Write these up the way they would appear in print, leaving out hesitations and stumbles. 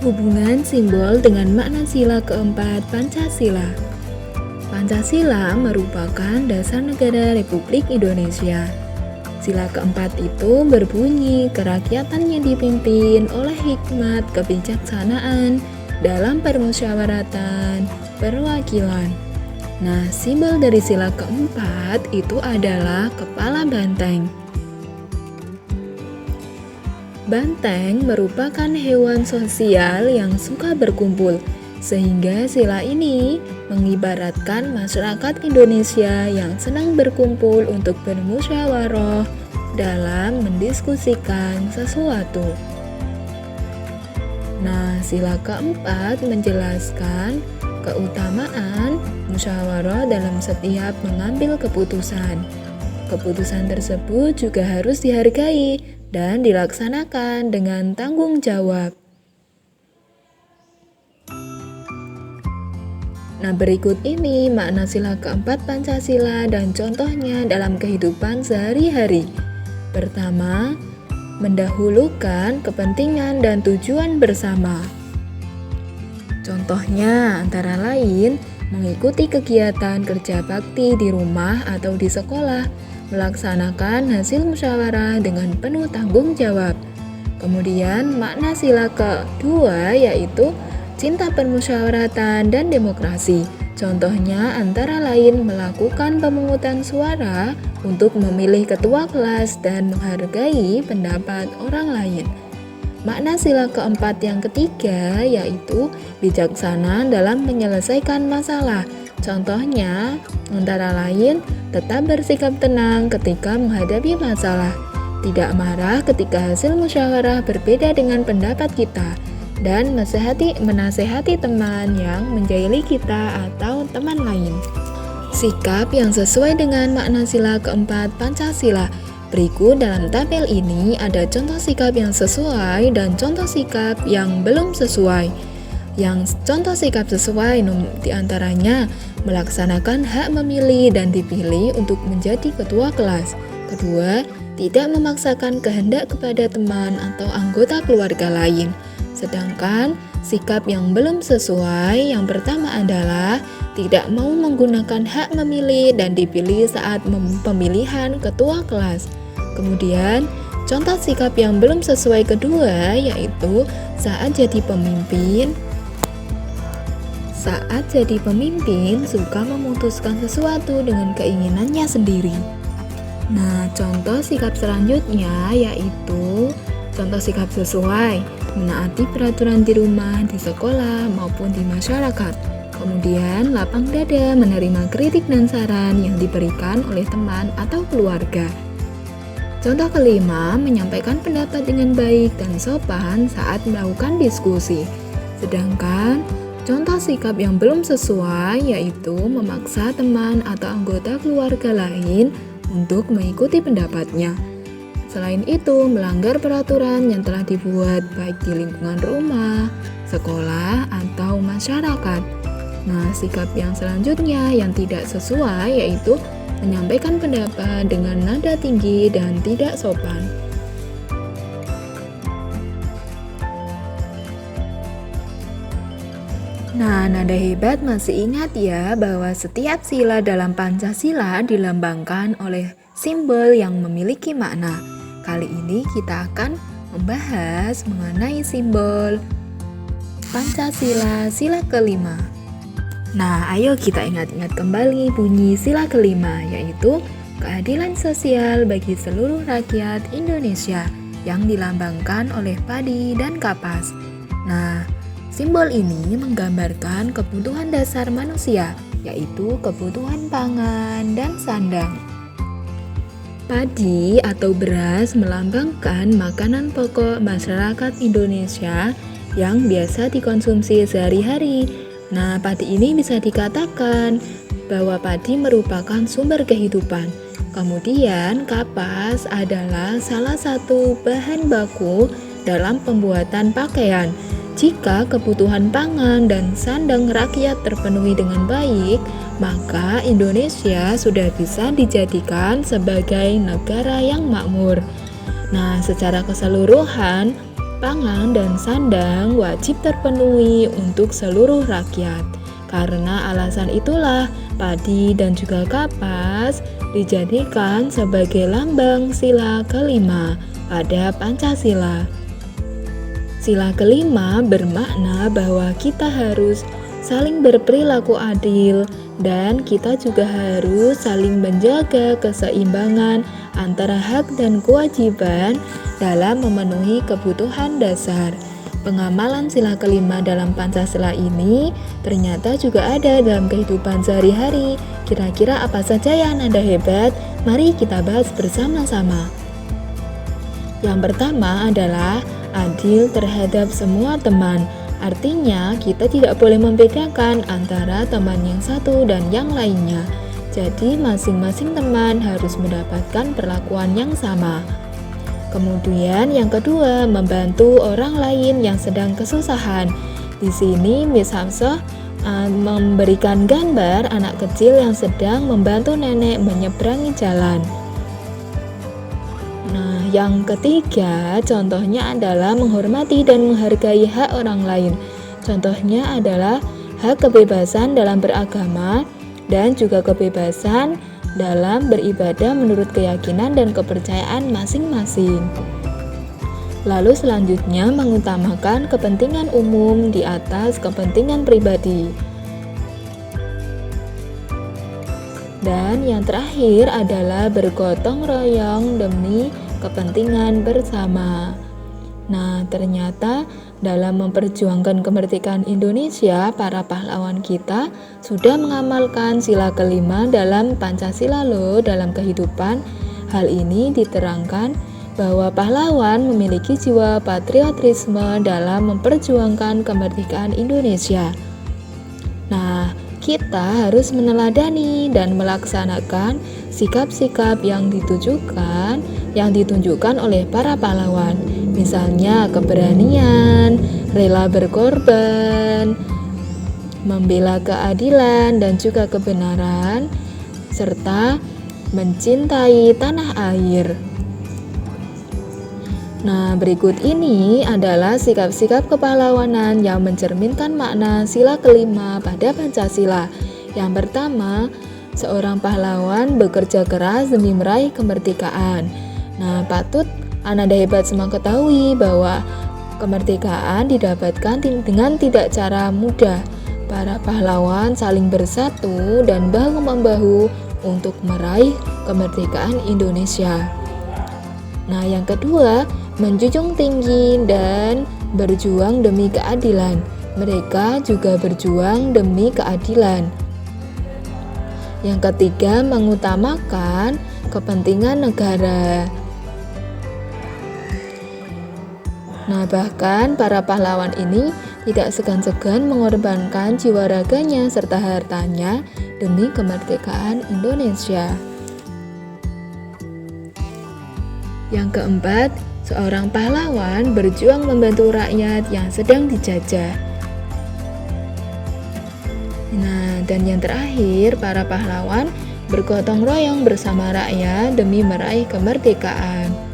Hubungan simbol dengan makna sila keempat Pancasila. Pancasila merupakan dasar negara Republik Indonesia. Sila keempat itu berbunyi kerakyatan yang dipimpin oleh hikmat kebijaksanaan dalam permusyawaratan perwakilan. Nah, simbol dari sila keempat itu adalah kepala banteng. Banteng merupakan hewan sosial yang suka berkumpul, sehingga sila ini mengibaratkan masyarakat Indonesia yang senang berkumpul untuk bermusyawarah dalam mendiskusikan sesuatu. Nah, sila keempat menjelaskan keutamaan musyawarah dalam setiap mengambil keputusan. Keputusan tersebut juga harus dihargai dan dilaksanakan dengan tanggung jawab. Nah, berikut ini makna sila keempat Pancasila dan contohnya dalam kehidupan sehari-hari. Pertama, mendahulukan kepentingan dan tujuan bersama. Contohnya antara lain mengikuti kegiatan kerja bakti di rumah atau di sekolah, melaksanakan hasil musyawarah dengan penuh tanggung jawab. Kemudian makna sila kedua yaitu cinta permusyawaratan dan demokrasi. Contohnya antara lain melakukan pemungutan suara untuk memilih ketua kelas dan menghargai pendapat orang lain. Makna sila keempat yang ketiga yaitu bijaksana dalam menyelesaikan masalah. Contohnya antara lain tetap bersikap tenang ketika menghadapi masalah, tidak marah ketika hasil musyawarah berbeda dengan pendapat kita, dan menasehati teman yang menjahili kita atau teman lain. Sikap yang sesuai dengan makna sila keempat Pancasila. Berikut dalam tabel ini ada contoh sikap yang sesuai dan contoh sikap yang belum sesuai. Yang contoh sikap sesuai diantaranya melaksanakan hak memilih dan dipilih untuk menjadi ketua kelas. Kedua, tidak memaksakan kehendak kepada teman atau anggota keluarga lain. Sedangkan sikap yang belum sesuai yang pertama adalah tidak mau menggunakan hak memilih dan dipilih saat pemilihan ketua kelas. Kemudian, contoh sikap yang belum sesuai kedua yaitu saat jadi pemimpin suka memutuskan sesuatu dengan keinginannya sendiri. Nah, contoh sikap selanjutnya yaitu contoh sikap sesuai, menaati peraturan di rumah, di sekolah, maupun di masyarakat. Kemudian, lapang dada menerima kritik dan saran yang diberikan oleh teman atau keluarga. Contoh kelima, menyampaikan pendapat dengan baik dan sopan saat melakukan diskusi. Sedangkan, contoh sikap yang belum sesuai yaitu memaksa teman atau anggota keluarga lain untuk mengikuti pendapatnya. Selain itu, melanggar peraturan yang telah dibuat baik di lingkungan rumah, sekolah, atau masyarakat. Nah, sikap yang selanjutnya yang tidak sesuai yaitu menyampaikan pendapat dengan nada tinggi dan tidak sopan. Nah, nada hebat masih ingat ya bahwa setiap sila dalam Pancasila dilambangkan oleh simbol yang memiliki makna. Kali ini kita akan membahas mengenai simbol Pancasila sila kelima. Nah, ayo kita ingat-ingat kembali bunyi sila kelima, yaitu keadilan sosial bagi seluruh rakyat Indonesia yang dilambangkan oleh padi dan kapas. Nah, simbol ini menggambarkan kebutuhan dasar manusia, yaitu kebutuhan pangan dan sandang. Padi atau beras melambangkan makanan pokok masyarakat Indonesia yang biasa dikonsumsi sehari-hari. Nah, padi ini bisa dikatakan bahwa padi merupakan sumber kehidupan. Kemudian, kapas adalah salah satu bahan baku dalam pembuatan pakaian. Jika kebutuhan pangan dan sandang rakyat terpenuhi dengan baik, maka Indonesia sudah bisa dijadikan sebagai negara yang makmur. Nah, secara keseluruhan, pangan dan sandang wajib terpenuhi untuk seluruh rakyat. Karena alasan itulah padi dan juga kapas dijadikan sebagai lambang sila kelima pada Pancasila. Sila kelima bermakna bahwa kita harus saling berperilaku adil dan kita juga harus saling menjaga keseimbangan antara hak dan kewajiban dalam memenuhi kebutuhan dasar. Pengamalan sila kelima dalam Pancasila ini ternyata juga ada dalam kehidupan sehari-hari. Kira-kira apa saja yang ada hebat? Mari kita bahas bersama-sama. Yang pertama adalah adil terhadap semua teman. Artinya, kita tidak boleh membedakan antara teman yang satu dan yang lainnya. Jadi, masing-masing teman harus mendapatkan perlakuan yang sama. Kemudian, yang kedua, membantu orang lain yang sedang kesusahan. Di sini, Miss Hamsah memberikan gambar anak kecil yang sedang membantu nenek menyeberangi jalan. Nah, yang ketiga, contohnya adalah menghormati dan menghargai hak orang lain. Contohnya adalah hak kebebasan dalam beragama dan juga kebebasan dalam beribadah menurut keyakinan dan kepercayaan masing-masing. Lalu selanjutnya mengutamakan kepentingan umum di atas kepentingan pribadi. Dan yang terakhir adalah bergotong royong demi kepentingan bersama. Nah, ternyata dalam memperjuangkan kemerdekaan Indonesia, para pahlawan kita sudah mengamalkan sila kelima dalam Pancasila loh dalam kehidupan. Hal ini diterangkan bahwa pahlawan memiliki jiwa patriotisme dalam memperjuangkan kemerdekaan Indonesia. Nah, kita harus meneladani dan melaksanakan sikap-sikap yang ditunjukkan oleh para pahlawan. Misalnya keberanian, rela berkorban, membela keadilan dan juga kebenaran, serta mencintai tanah air. Nah, berikut ini adalah sikap-sikap kepahlawanan yang mencerminkan makna sila kelima pada Pancasila. Yang pertama, seorang pahlawan bekerja keras demi meraih kemerdekaan. Nah, patut Ananda hebat semua ketahui bahwa kemerdekaan didapatkan dengan tidak cara mudah. Para pahlawan saling bersatu dan bahu-membahu untuk meraih kemerdekaan Indonesia. Nah, yang kedua, menjunjung tinggi dan berjuang demi keadilan. Mereka juga berjuang demi keadilan. Yang ketiga, mengutamakan kepentingan negara. Nah, bahkan para pahlawan ini tidak segan-segan mengorbankan jiwa raganya serta hartanya demi kemerdekaan Indonesia. Yang keempat, seorang pahlawan berjuang membantu rakyat yang sedang dijajah. Nah, dan yang terakhir, para pahlawan bergotong royong bersama rakyat demi meraih kemerdekaan.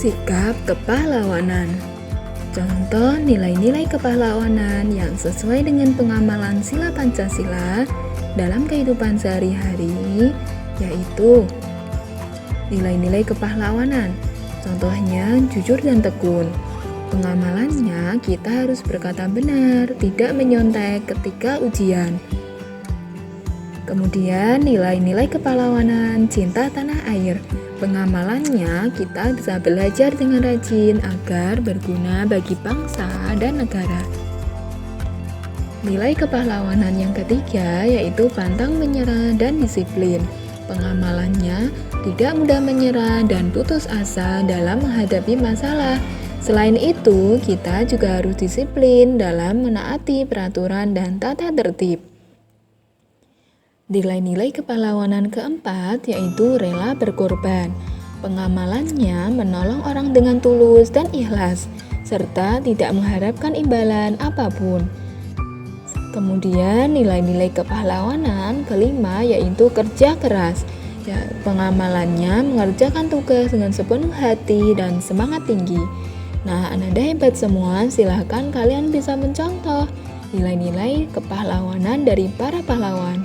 Sikap kepahlawanan. Contoh nilai-nilai kepahlawanan yang sesuai dengan pengamalan sila Pancasila dalam kehidupan sehari-hari, yaitu nilai-nilai kepahlawanan. Contohnya jujur dan tekun. Pengamalannya kita harus berkata benar, tidak menyontek ketika ujian. Kemudian nilai-nilai kepahlawanan, cinta tanah air. Pengamalannya kita bisa belajar dengan rajin agar berguna bagi bangsa dan negara. Nilai kepahlawanan yang ketiga yaitu pantang menyerah dan disiplin. Pengamalannya tidak mudah menyerah dan putus asa dalam menghadapi masalah. Selain itu, kita juga harus disiplin dalam menaati peraturan dan tata tertib. Nilai-nilai kepahlawanan keempat yaitu rela berkorban. Pengamalannya menolong orang dengan tulus dan ikhlas, serta tidak mengharapkan imbalan apapun. Kemudian nilai-nilai kepahlawanan kelima yaitu kerja keras. Ya, pengamalannya mengerjakan tugas dengan sepenuh hati dan semangat tinggi. Nah, nada hebat semua, silahkan kalian bisa mencontoh nilai-nilai kepahlawanan dari para pahlawan.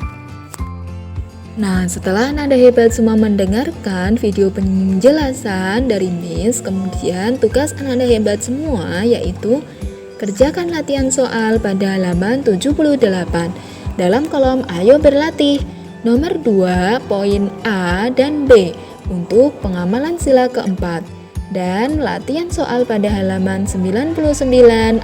Nah, setelah nada hebat semua mendengarkan video penjelasan dari Miss, kemudian tugas nada hebat semua yaitu kerjakan latihan soal pada halaman 78 dalam kolom Ayo Berlatih. Nomor 2, poin A dan B untuk pengamalan sila keempat. Dan latihan soal pada halaman 99,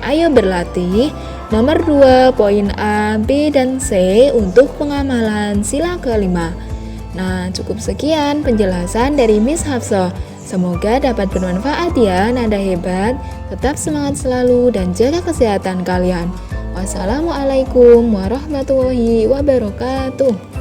Ayo Berlatih. Nomor 2, poin A, B, dan C untuk pengamalan sila kelima. Nah, cukup sekian penjelasan dari Miss Hafsah. Semoga dapat bermanfaat ya, nada hebat. Tetap semangat selalu dan jaga kesehatan kalian. Wassalamualaikum warahmatullahi wabarakatuh.